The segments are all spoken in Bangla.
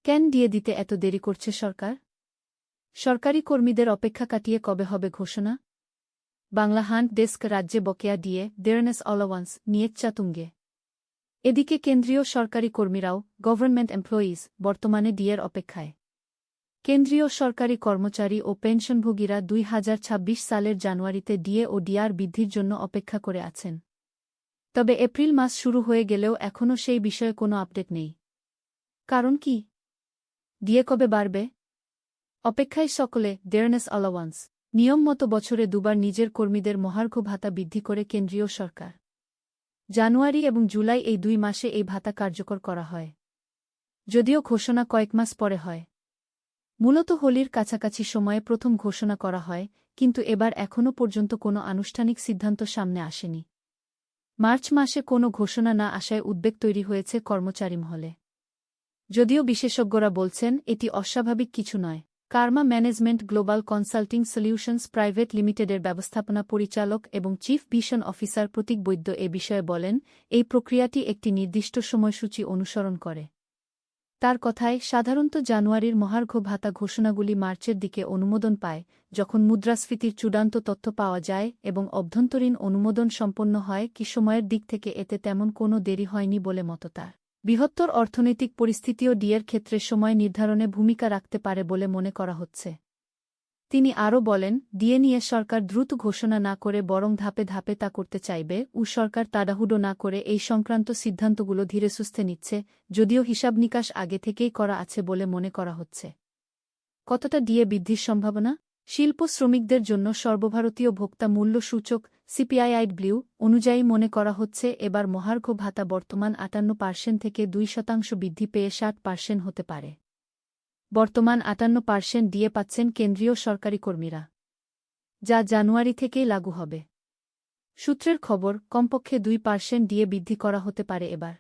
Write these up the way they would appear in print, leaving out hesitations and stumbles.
কেন দিয়ে দিতে এত দেরি করছে সরকার? সরকারি কর্মীদের অপেক্ষা কাটিয়ে কবে হবে ঘোষণা? Bangla hunt desk. রাজ্যে বকেয়া ডিএ, দেয়ারনেস অ্যালাওয়ান্স নিয়ে চাতুঙ্গে। এদিকে কেন্দ্রীয় সরকারি কর্মীরাও, গভর্নমেন্ট এমপ্লয়িজ, বর্তমানে ডিএর অপেক্ষায়। কেন্দ্রীয় সরকারি কর্মচারী ও পেনশনভোগীরা 2026 সালের জানুয়ারিতে ডিএ ও ডিআর বৃদ্ধির জন্য অপেক্ষা করে আছেন। তবে এপ্রিল মাস শুরু হয়ে গেলেও এখনও সেই বিষয়ে কোনো আপডেট নেই। কারণ কি? ডিএ কবে বাড়বে? অপেক্ষায় সকলে। দেয়ারনেস অ্যালাওয়ান্স নিয়ম মতো বছরে দুবার নিজের কর্মীদের মহার্ঘ ভাতা বৃদ্ধি করে কেন্দ্রীয় সরকার। জানুয়ারি এবং জুলাই এই 2 মাসে এই ভাতা কার্যকর করা হয়। যদিও ঘোষণা কয়েক মাস পরে হয়। মূলত হোলির কাছাকাছি সময়ে প্রথম ঘোষণা করা হয়, কিন্তু এবার এখনও পর্যন্ত কোনো আনুষ্ঠানিক সিদ্ধান্ত সামনে আসেনি। মার্চ মাসে কোনো ঘোষণা না আসায় উদ্বেগ তৈরি হয়েছে কর্মচারী মহলে। যদিও বিশেষজ্ঞরা বলছেন এটি অস্বাভাবিক কিছু নয়। Karma management global consulting solutions private লিমিটেডের ব্যবস্থাপনা পরিচালক এবং chief vision officer Pratik Baidya এ বিষয়ে বলেন, এই প্রক্রিয়াটি একটি নির্দিষ্ট সময়সূচি অনুসরণ করে। তার কথায়, সাধারণত জানুয়ারির মহার্ঘ ভাতা ঘোষণাগুলি মার্চের দিকে অনুমোদন পায়, যখন মুদ্রাস্ফীতির চূড়ান্ত তথ্য পাওয়া যায় এবং অভ্যন্তরীণ অনুমোদন সম্পন্ন হয়। কি সময়ের দিক থেকে এতে তেমন কোনো দেরি হয়নি বলে মত তার। বৃহত্তর অর্থনৈতিক পরিস্থিতিও ডিএর ক্ষেত্রে সময় নির্ধারণে ভূমিকা রাখতে পারে বলে মনে করা হচ্ছে। তিনি আরও বলেন, ডিএ নিয়ে সরকার দ্রুত ঘোষণা না করে বরং ধাপে ধাপে তা করতে চাইবে। সরকার তাড়াহুড়ো না করে এই সংক্রান্ত সিদ্ধান্তগুলো ধীরেসুস্থে নিচ্ছে, যদিও হিসাব নিকাশ আগে থেকেই করা আছে বলে মনে করা হচ্ছে। কতটা ডিএ বৃদ্ধির সম্ভাবনা? শিল্প শ্রমিকদের জন্য সর্বভারতীয় ভোক্তা মূল্য সূচক সিপিআইডব্লিউ অনুযায়ী মনে করা হচ্ছে এবার মহার্ঘ ভাতা বর্তমান 58% থেকে 2% বৃদ্ধি পেয়ে 60% হতে পারে। বর্তমান 58% ডিএ পাচ্ছেন কেন্দ্রীয় সরকারি কর্মীরা, যা জানুয়ারি থেকেই লাগু হবে। সূত্রের খবর, কমপক্ষে 2% ডিএ বৃদ্ধি করা হতে পারে এবার।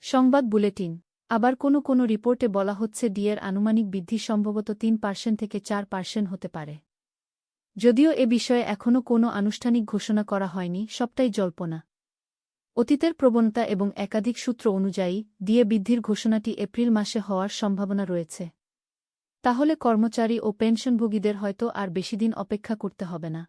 সংবাদ বুলেটিন। আবার কোনো রিপোর্টে বলা হচ্ছে ডিএর আনুমানিক বৃদ্ধি সম্ভবত 3% থেকে 4% হতে পারে। যদিও এ বিষয়ে এখনও কোনো আনুষ্ঠানিক ঘোষণা করা হয়নি, সবটাই জল্পনা। অতীতের প্রবণতা এবং একাধিক সূত্র অনুযায়ী ডিএ বৃদ্ধির ঘোষণাটি এপ্রিল মাসে হওয়ার সম্ভাবনা রয়েছে। তাহলে কর্মচারী ও পেনশনভোগীদের হয়তো আর বেশিদিন অপেক্ষা করতে হবে না।